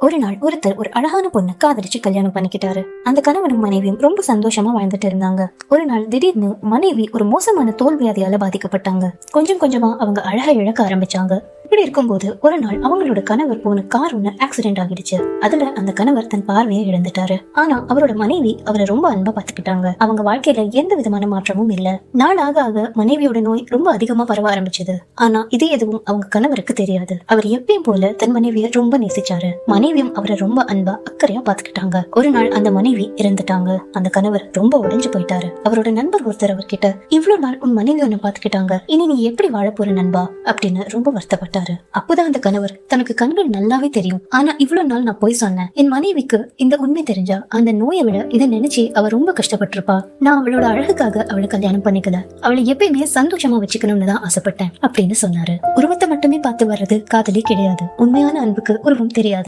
ஒரு நாள் ஒருத்தர் ஒரு அழகான பொண்ணை காதலிச்சு கல்யாணம் பண்ணிக்கிட்டாரு. அந்த கணவனும் மனைவியும் ரொம்ப சந்தோஷமா வாழ்ந்துட்டு இருந்தாங்க. ஒரு நாள் திடீர்னு மனைவி ஒரு மோசமான தோல்வியாதியால பாதிக்கப்பட்டாங்க. கொஞ்சம் கொஞ்சமா அவங்க அழகை இழக்க ஆரம்பிச்சாங்க. இப்படி இருக்கும்போது ஒரு நாள் அவங்களோட கணவர் போன கார் ஒண்ணு ஆக்சிடென்ட் ஆகிடுச்சு. அதுல அந்த கணவர் தன் பார்வையை இழந்துட்டாரு. ஆனா அவரோட மனைவி அவரை ரொம்ப அன்பா பாத்துக்கிட்டாங்க. அவங்க வாழ்க்கையில எந்த விதமான மாற்றமும் இல்ல. நாள் ஆக ஆக மனைவியோட நோய் ரொம்ப அதிகமா பரவ ஆரம்பிச்சது. ஆனா இது எதுவும் அவங்க கணவருக்கு தெரியாது. அவர் எப்பயும் போல தன் மனைவியை ரொம்ப நேசிச்சாரு. மனைவியும் அவரை ரொம்ப அன்பா அக்கறையா பாத்துக்கிட்டாங்க. ஒரு நாள் அந்த மனைவி இறந்துட்டாங்க. அந்த கணவர் ரொம்ப உடைஞ்சு போயிட்டாரு. அவரோட நண்பர் ஒருத்தர் அவர்கிட்ட, இவ்வளவு நாள் உன் மனைவி ஒன்னு பாத்துக்கிட்டாங்க, இனி நீ எப்படி வாழ போற நண்பா அப்படின்னு ரொம்ப வருத்தப்பட்டாரு. அப்போதான் அந்த கணவர், தனக்கு கண்கள் நல்லாவே தெரியும், ஆனா இவ்வளவு நாள் நான் போய் சொன்னேன். என் மனைவிக்கு இந்த உண்மை தெரிஞ்சா அந்த நோயை விட இதை நினைச்சு அவ ரொம்ப கஷ்டப்பட்டிருப்பா. நான் அவளோட அழகுக்காக அவளை கல்யாணம் பண்ணிக்கல, அவளை எப்பயுமே சந்தோஷமா வச்சுக்கணும்னு தான் ஆசைப்பட்டேன் அப்படின்னு சொன்னாரு. உருவத்தை மட்டுமே பார்த்து வர்றது காதலி கிடையாது. உண்மையான அன்புக்கு உருவம் தெரியாது.